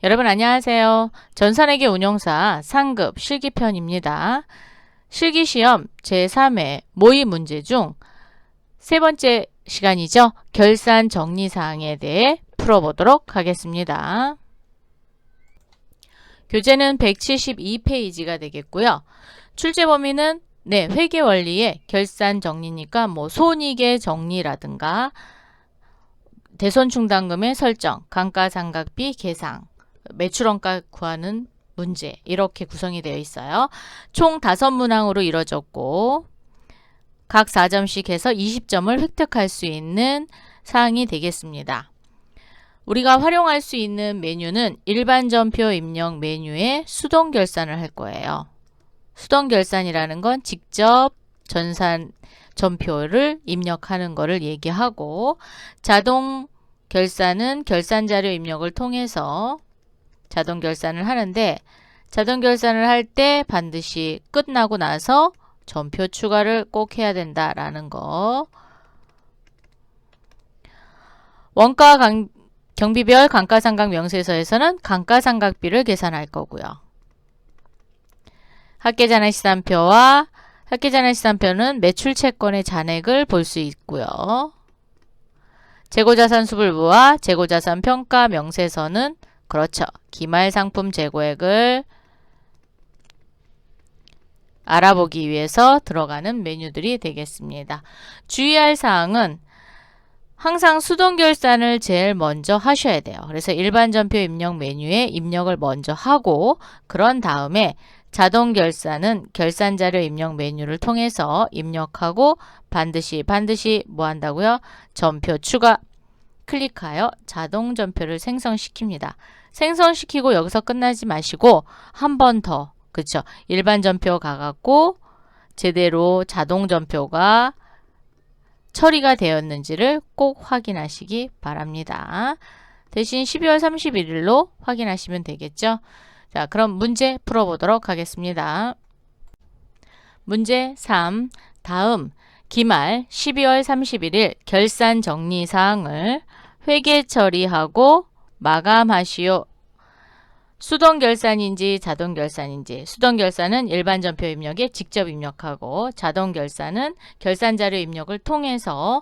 여러분 안녕하세요. 전산회계 운용사 상급 실기편입니다. 실기시험 제3회 모의 문제 중 세 번째 시간이죠. 결산 정리사항에 대해 풀어보도록 하겠습니다. 교재는 172페이지가 되겠고요. 출제 범위는 회계원리의 결산 정리니까 손익의 정리라든가 대손충당금의 설정, 감가상각비 계상, 매출원가 구하는 문제 이렇게 구성이 되어 있어요. 총 5문항으로 이루어졌고 각 4점씩 해서 20점을 획득할 수 있는 사항이 되겠습니다. 우리가 활용할 수 있는 메뉴는 일반 전표 입력 메뉴에 수동 결산을 할 거예요. 수동 결산이라는 건 직접 전표를 입력하는 거를 얘기하고, 자동 결산은 결산자료 입력을 통해서 자동 결산을 하는데, 자동 결산을 할 때 반드시 끝나고 나서 전표 추가를 꼭 해야 된다라는 거. 원가 경비별 감가상각 명세서에서는 감가상각비를 계산할 거고요. 합계잔액시산표와 합계잔액시산표는 매출채권의 잔액을 볼 수 있고요. 재고자산수불부와 재고자산평가 명세서는 그렇죠. 기말상품 재고액을 알아보기 위해서 들어가는 메뉴들이 되겠습니다. 주의할 사항은 항상 수동 결산을 제일 먼저 하셔야 돼요. 그래서 일반 전표 입력 메뉴에 입력을 먼저 하고, 그런 다음에 자동 결산은 결산자료 입력 메뉴를 통해서 입력하고 반드시 뭐 한다고요? 전표 추가 클릭하여 자동 전표를 생성시킵니다. 생성시키고 여기서 끝나지 마시고 한 번 더, 그쵸? 일반 전표 가갖고 제대로 자동 전표가 처리가 되었는지를 꼭 확인하시기 바랍니다. 대신 12월 31일로 확인하시면 되겠죠? 자, 그럼 문제 풀어보도록 하겠습니다. 문제 3. 다음 기말 12월 31일 결산 정리 사항을 회계 처리하고 마감하시오. 수동 결산인지 자동 결산인지. 수동 결산은 일반 전표 입력에 직접 입력하고, 자동 결산은 결산 자료 입력을 통해서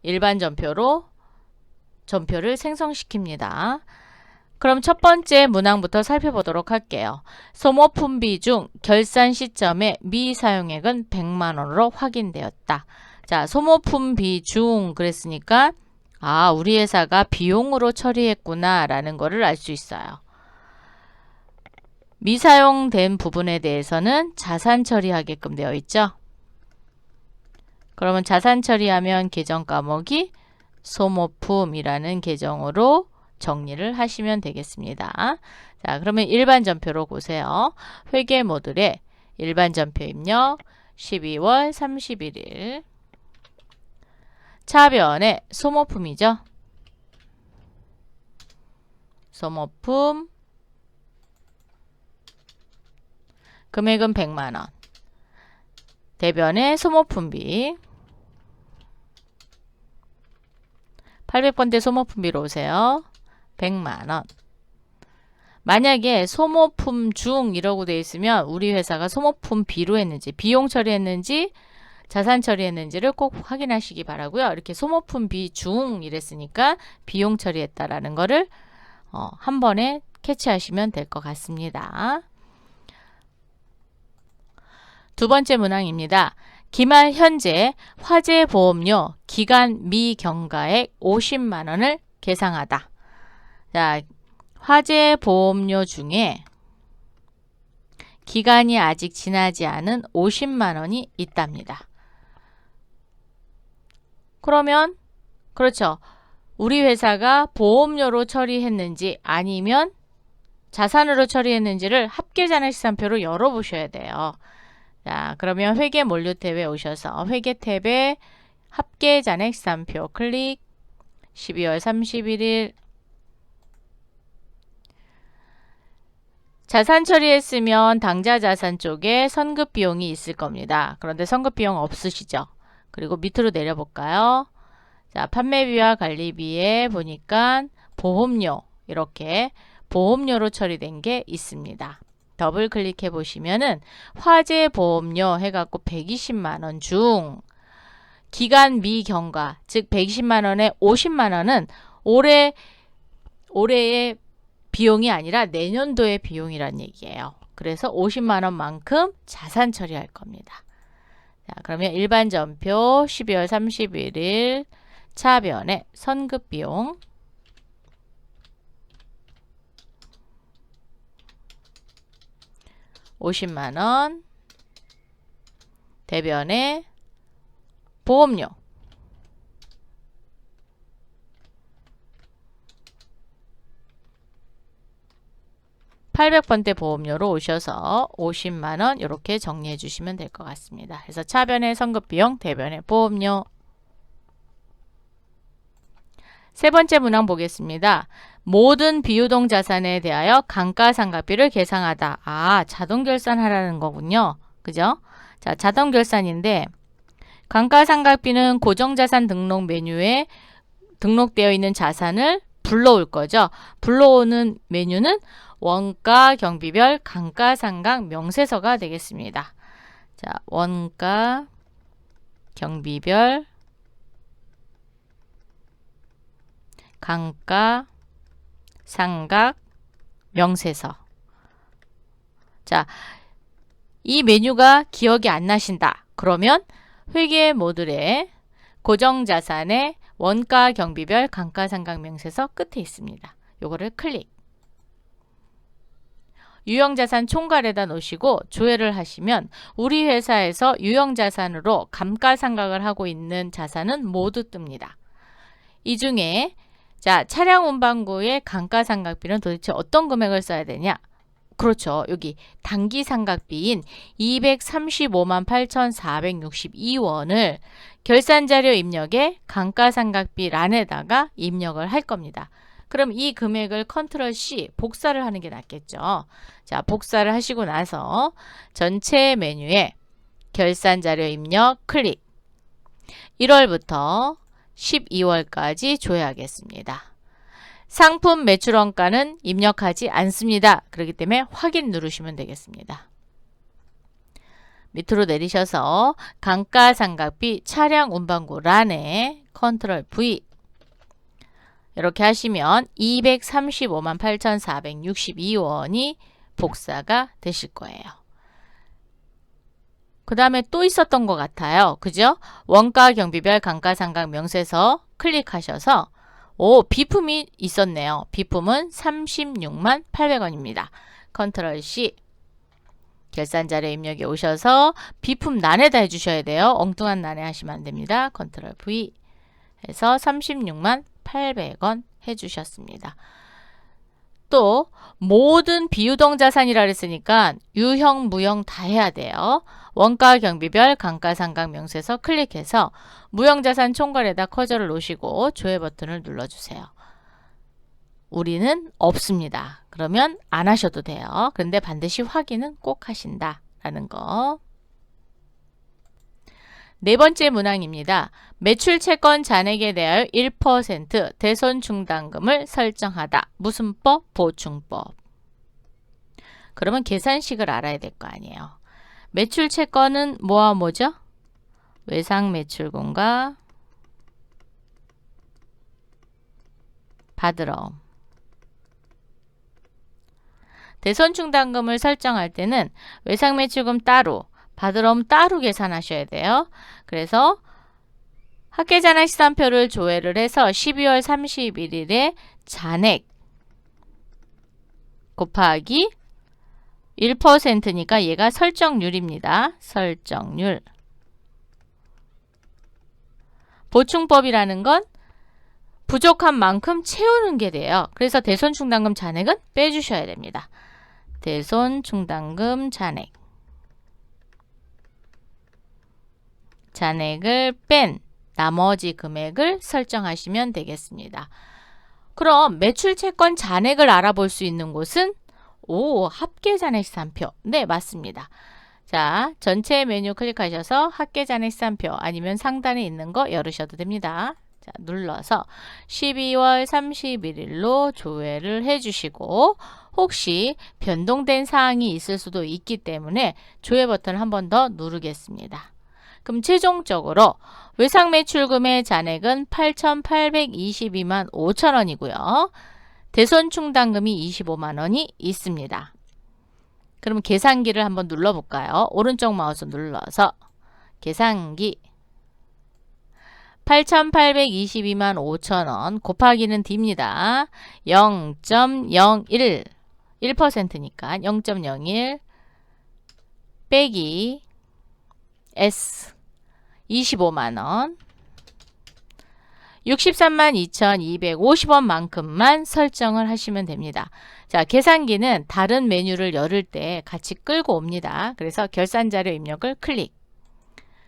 일반 전표로 전표를 생성시킵니다. 그럼 첫 번째 문항부터 살펴보도록 할게요. 소모품비 중 결산 시점에 미사용액은 100만 원으로 확인되었다. 자, 소모품비 중 그랬으니까 우리 회사가 비용으로 처리했구나 라는 거를 알 수 있어요. 미사용된 부분에 대해서는 자산 처리하게끔 되어 있죠. 그러면 자산 처리하면 계정 과목이 소모품이라는 계정으로 정리를 하시면 되겠습니다. 자, 그러면 일반 전표로 보세요. 회계 모듈에 일반 전표 입력 12월 31일 차변에 소모품이죠. 소모품 금액은 100만 원. 대변에 소모품비 800번대 소모품비로 오세요. 100만 원. 만약에 소모품 중 이라고 되어 있으면 우리 회사가 소모품 비로 했는지, 비용 처리했는지, 자산 처리했는지를 꼭 확인하시기 바라고요. 이렇게 소모품 비 중 이랬으니까 비용 처리했다라는 거를 한 번에 캐치하시면 될 것 같습니다. 두 번째 문항입니다. 기말 현재 화재보험료 기간 미경과액 50만 원을 계상하다. 자, 화재보험료 중에 기간이 아직 지나지 않은 50만 원이 있답니다. 그러면 그렇죠. 우리 회사가 보험료로 처리했는지 아니면 자산으로 처리했는지를 합계잔액시산표로 열어보셔야 돼요. 자, 그러면 회계 몰류 탭에 오셔서 회계 탭에 합계잔액시산표 클릭, 12월 31일 자산 처리했으면 당좌 자산 쪽에 선급 비용이 있을 겁니다. 그런데 선급 비용 없으시죠? 그리고 밑으로 내려볼까요? 자, 판매비와 관리비에 보니까 보험료, 이렇게 보험료로 처리된 게 있습니다. 더블 클릭해 보시면은 화재 보험료 해갖고 120만원 중 기간 미경과, 즉 120만원에 50만원은 올해의 비용이 아니라 내년도의 비용이란 얘기예요. 그래서 50만원만큼 자산 처리할 겁니다. 자, 그러면 일반 전표 12월 31일 차변에 선급 비용 50만원, 대변에 보험료 800번대 보험료로 오셔서 50만원 이렇게 정리해 주시면 될 것 같습니다. 그래서 차변의 선급비용, 대변의 보험료. 세 번째 문항 보겠습니다. 모든 비유동 자산에 대하여 감가상각비를 계상하다. 아, 자동 결산하라는 거군요. 그죠? 자, 자동 결산인데 감가상각비는 고정자산 등록 메뉴에 등록되어 있는 자산을 불러올 거죠. 불러오는 메뉴는 원가 경비별 감가상각 명세서가 되겠습니다. 자, 원가 경비별 감가상각 명세서. 자, 이 메뉴가 기억이 안 나신다. 그러면 회계 모듈에 고정자산의 원가 경비별 감가상각 명세서 끝에 있습니다. 요거를 클릭. 유형자산 총괄에다 놓으시고 조회를 하시면 우리 회사에서 유형자산으로 감가상각을 하고 있는 자산은 모두 뜹니다. 이 중에 자, 차량 운반구의 감가상각비는 도대체 어떤 금액을 써야 되냐? 그렇죠. 여기 단기상각비인 235만 8,462원을 결산자료 입력에 감가상각비 란에다가 입력을 할 겁니다. 그럼 이 금액을 컨트롤 C 복사를 하는 게 낫겠죠. 자, 복사를 하시고 나서 전체 메뉴에 결산자료 입력 클릭. 1월부터 12월까지 조회하겠습니다. 상품 매출원가는 입력하지 않습니다. 그렇기 때문에 확인 누르시면 되겠습니다. 밑으로 내리셔서 감가상각비 차량 운반구 란에 컨트롤 V 이렇게 하시면 235만 8,462원이 복사가 되실 거예요. 그 다음에 또 있었던 것 같아요. 그죠? 원가 경비별 감가상각 명세서 클릭하셔서 비품이 있었네요. 비품은 36만 800원입니다. 컨트롤 C 결산자료 입력에 오셔서 비품 란에다 해주셔야 돼요. 엉뚱한 란에 하시면 안 됩니다. 컨트롤 V 해서 36만 800원 해주셨습니다. 또 모든 비유동 자산이라 그랬으니까 유형, 무형 다 해야 돼요. 원가 경비별 감가상각 명세서 클릭해서 무형자산 총괄에다 커저를 놓으시고 조회 버튼을 눌러주세요. 우리는 없습니다. 그러면 안 하셔도 돼요. 그런데 반드시 확인은 꼭 하신다라는 거. 네 번째 문항입니다. 매출 채권 잔액에 대하여 1% 대손 충당금을 설정하다. 무슨 법? 보충법. 그러면 계산식을 알아야 될 거 아니에요. 매출 채권은 뭐와 뭐죠? 외상 매출금과 받으러옴. 대손 충당금을 설정할 때는 외상 매출금 따로, 받으러옴 따로 계산하셔야 돼요. 그래서 합계잔액시산표를 조회를 해서 12월 31일에 잔액 곱하기 1%니까 얘가 설정률입니다. 설정률. 보충법이라는 건 부족한 만큼 채우는 게 돼요. 그래서 대손충당금 잔액은 빼주셔야 됩니다. 대손충당금 잔액. 잔액을 뺀 나머지 금액을 설정하시면 되겠습니다. 그럼 매출채권 잔액을 알아볼 수 있는 곳은 합계잔액시산표. 네, 맞습니다. 자, 전체 메뉴 클릭하셔서 합계잔액시산표 아니면 상단에 있는 거 열으셔도 됩니다. 자, 눌러서 12월 31일로 조회를 해주시고 혹시 변동된 사항이 있을 수도 있기 때문에 조회 버튼을 한 번 더 누르겠습니다. 그럼 최종적으로 외상 매출금의 잔액은 8,822만 5천 원이고요. 대손 충당금이 25만 원이 있습니다. 그럼 계산기를 한번 눌러볼까요? 오른쪽 마우스 눌러서 계산기 8,822만 5천 원 곱하기는 D입니다. 0.01 1%니까 0.01 빼기 S 25만 원 63만 2,250원만큼만 설정을 하시면 됩니다. 자, 계산기는 다른 메뉴를 열을 때 같이 끌고 옵니다. 그래서 결산자료 입력을 클릭.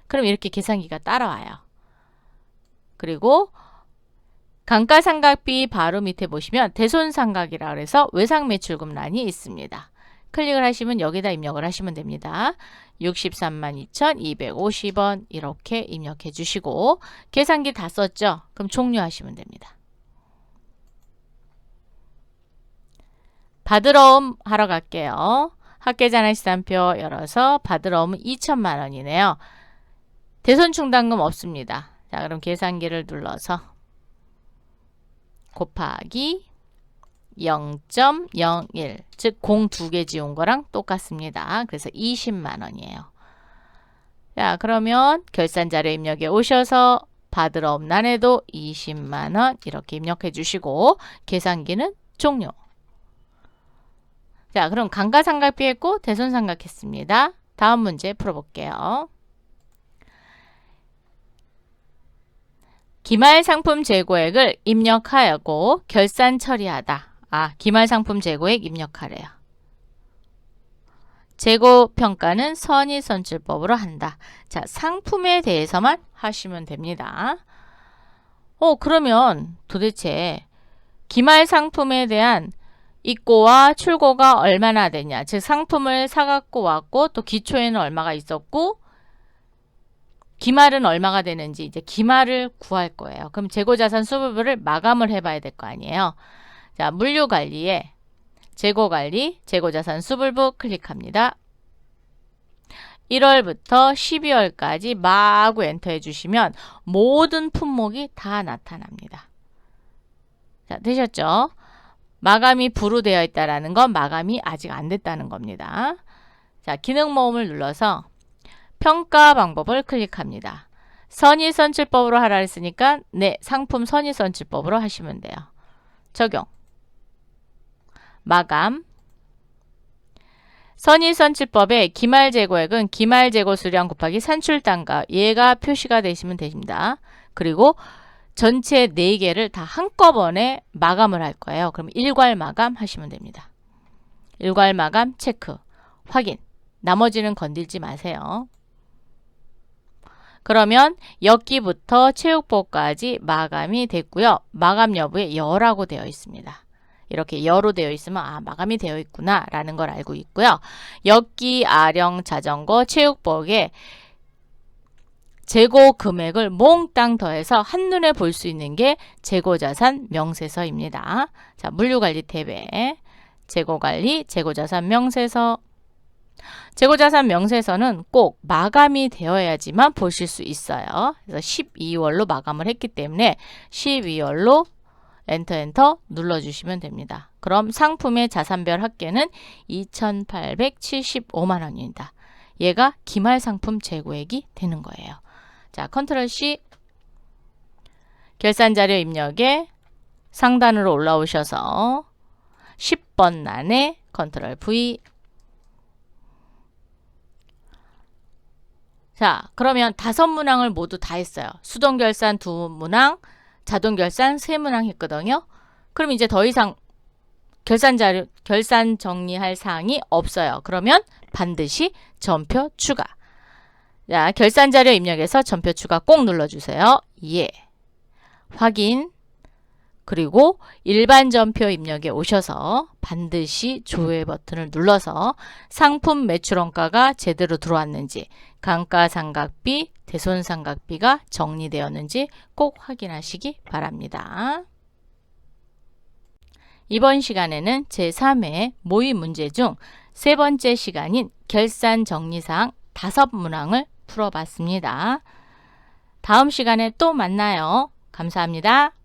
그럼 이렇게 계산기가 따라와요. 그리고 감가상각비 바로 밑에 보시면 대손상각이라 그래서 외상매출금란이 있습니다. 클릭을 하시면 여기다 입력을 하시면 됩니다. 63만 2,250원 이렇게 입력해 주시고 계산기 다 썼죠? 그럼 종료하시면 됩니다. 받으러옴 하러 갈게요. 학계자산시산표 열어서 받으러옴은 2천만 원이네요. 대손충당금 없습니다. 자, 그럼 계산기를 눌러서 곱하기 0.01 즉 0 2개 지운 거랑 똑같습니다. 그래서 20만 원이에요. 자, 그러면 결산자료 입력에 오셔서 받으러 없난에도 20만 원 이렇게 입력해 주시고 계산기는 종료. 자, 그럼 감가상각비 했고 대손상각 했습니다. 다음 문제 풀어볼게요. 기말상품 재고액을 입력하고 결산 처리하다. 기말상품 재고액 입력하래요. 재고평가는 선의선출법으로 한다. 자, 상품에 대해서만 하시면 됩니다. 그러면 도대체 기말상품에 대한 입고와 출고가 얼마나 되냐. 즉 상품을 사갖고 왔고 또 기초에는 얼마가 있었고 기말은 얼마가 되는지 이제 기말을 구할 거예요. 그럼 재고자산 수급을 마감을 해봐야 될 거 아니에요. 자, 물류관리에 재고관리, 재고자산 수불부 클릭합니다. 1월부터 12월까지 마구 엔터 해주시면 모든 품목이 다 나타납니다. 자, 되셨죠? 마감이 불우되어 있다는 건 마감이 아직 안 됐다는 겁니다. 자, 기능 모음을 눌러서 평가 방법을 클릭합니다. 선의선출법으로 하라 했으니까 네, 상품 선의선출법으로 하시면 돼요. 적용. 마감. 선의선출법의 기말재고액은 기말재고 수량 곱하기 산출단가 얘가 표시가 되시면 됩니다. 그리고 전체 4개를 다 한꺼번에 마감을 할 거예요. 그럼 일괄 마감 하시면 됩니다. 일괄 마감 체크, 확인. 나머지는 건들지 마세요. 그러면 역기부터 체육복까지 마감이 됐고요. 마감 여부에 여라고 되어 있습니다. 이렇게 여로 되어 있으면 마감이 되어 있구나 라는 걸 알고 있고요. 역기, 아령, 자전거, 체육복에 재고 금액을 몽땅 더해서 한눈에 볼 수 있는 게 재고자산 명세서입니다. 자, 물류관리 탭에 재고관리, 재고자산 명세서. 재고자산 명세서는 꼭 마감이 되어야지만 보실 수 있어요. 그래서 12월로 마감을 했기 때문에 12월로 엔터 눌러주시면 됩니다. 그럼 상품의 자산별 합계는 2,875만 원입니다. 얘가 기말상품 재고액이 되는 거예요. 자, 컨트롤 C. 결산자료 입력에 상단으로 올라오셔서 10번 란에 컨트롤 V. 자, 그러면 5문항을 모두 다 했어요. 수동결산 2문항, 자동결산 3문항 했거든요. 그럼 이제 더 이상 결산 정리할 사항이 없어요. 그러면 반드시 전표 추가. 자, 결산자료 입력에서 전표 추가 꼭 눌러주세요. 예. 확인. 그리고 일반전표 입력에 오셔서 반드시 조회 버튼을 눌러서 상품 매출원가가 제대로 들어왔는지, 감가상각비, 대손상각비가 정리되었는지 꼭 확인하시기 바랍니다. 이번 시간에는 제3회 모의 문제 중 세 번째 시간인 결산 정리사항 5문항을 풀어봤습니다. 다음 시간에 또 만나요. 감사합니다.